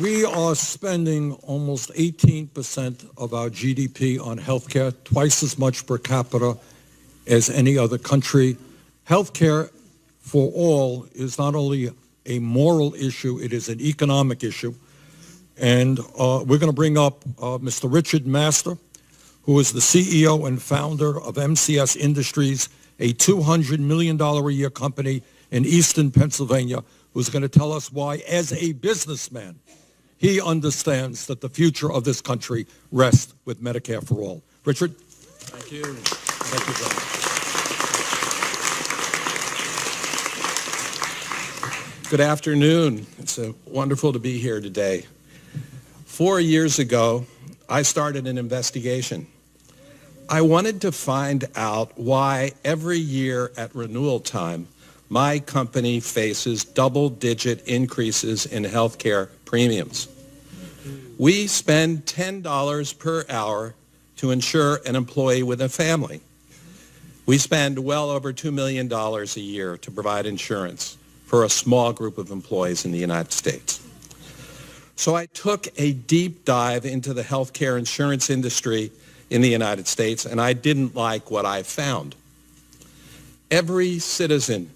We are spending almost 18% of our GDP on healthcare, twice as much per capita as any other country. Healthcare for all is not only a moral issue, it is an economic issue. And we're going to bring up Mr. RichardMaster, who is the CEO and founder of MCS Industries, a $200 million a year company in Eastern Pennsylvania, who's going to tell us why, as a businessman, he understands that the future of this country rests with Medicare for all. Richard? Thank you. Thank you, brother. Good afternoon. It's wonderful to be here today. 4 years ago, I started an investigation. I wanted to find out why every year at renewal time, my company faces double-digit increases in healthcare premiums. We spend $10 per hour to insure an employee with a family. We spend well over $2 million a year to provide insurance for a small group of employees in the United States. So I took a deep dive into the healthcare insurance industry in the United States, and I didn't like what I found. Every citizen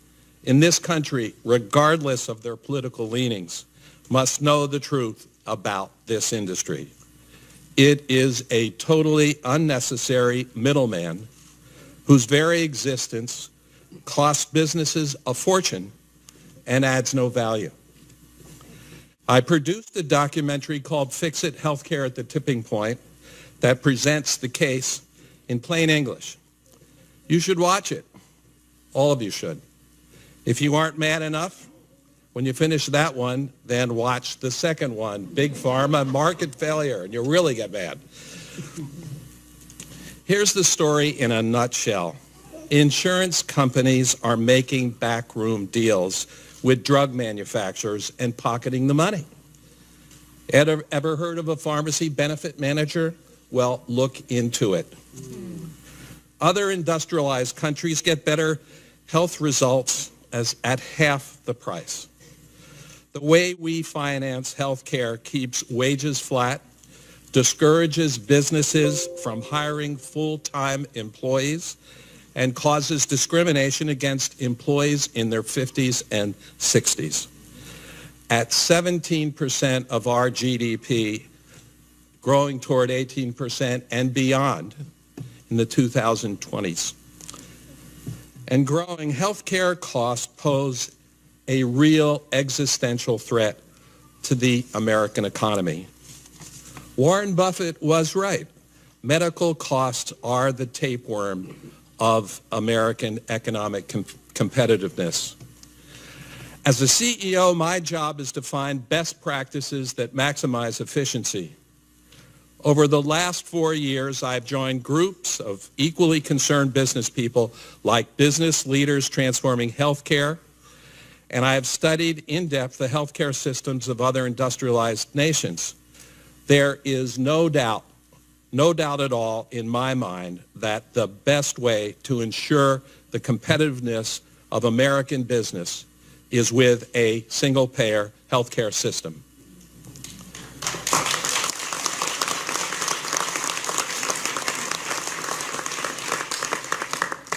in this country, regardless of their political leanings, must know the truth about this industry. It is a totally unnecessary middleman whose very existence costs businesses a fortune and adds no value. I produced a documentary called Fix It, Healthcare at the Tipping Point that presents the case in plain English. You should watch it. All of you should. If you aren't mad enough, when you finish that one, then watch the second one, Big Pharma, Market Failure, and you'll really get mad. Here's the story in a nutshell. Insurance companies are making backroom deals with drug manufacturers and pocketing the money. Ever heard of a pharmacy benefit manager? Well, look into it. Other industrialized countries get better health results at half the price. The way we finance healthcare keeps wages flat, discourages businesses from hiring full-time employees, and causes discrimination against employees in their 50s and 60s. At 17% of our GDP, growing toward 18% and beyond in the 2020s. And growing, healthcare costs pose a real existential threat to the American economy. Warren Buffett was right. Medical costs are the tapeworm of American economic competitiveness. As a CEO, my job is to find best practices that maximize efficiency. Over the last 4 years, I've joined groups of equally concerned business people like Business Leaders Transforming Healthcare, and I have studied in depth the healthcare systems of other industrialized nations. There is no doubt at all in my mind that the best way to ensure the competitiveness of American business is with a single-payer healthcare system.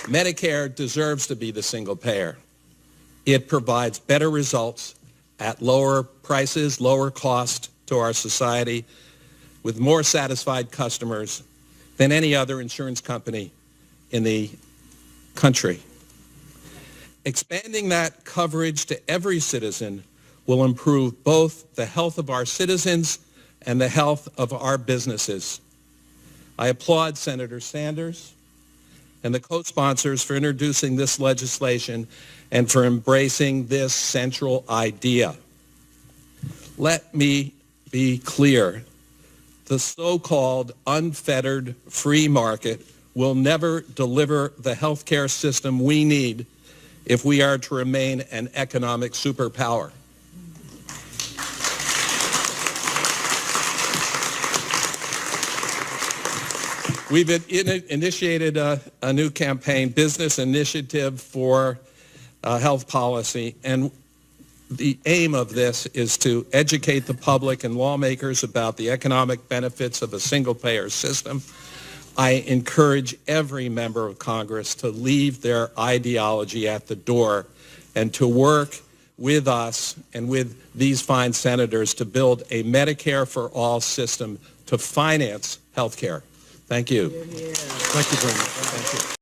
Medicare deserves to be the single payer. It provides better results at lower prices, lower cost to our society, with more satisfied customers than any other insurance company in the country. Expanding that coverage to every citizen will improve both the health of our citizens and the health of our businesses. I applaud Senator Sanders and the co-sponsors for introducing this legislation and for embracing this central idea. Let me be clear. The so-called unfettered free market will never deliver the healthcare system we need if we are to remain an economic superpower. We've initiated a new campaign, Business Initiative for Health Policy, and the aim of this is to educate the public and lawmakers about the economic benefits of a single-payer system. I encourage every member of Congress to leave their ideology at the door and to work with us and with these fine senators to build a Medicare for all system to finance health care. Thank you. Thank you very much. Thank you.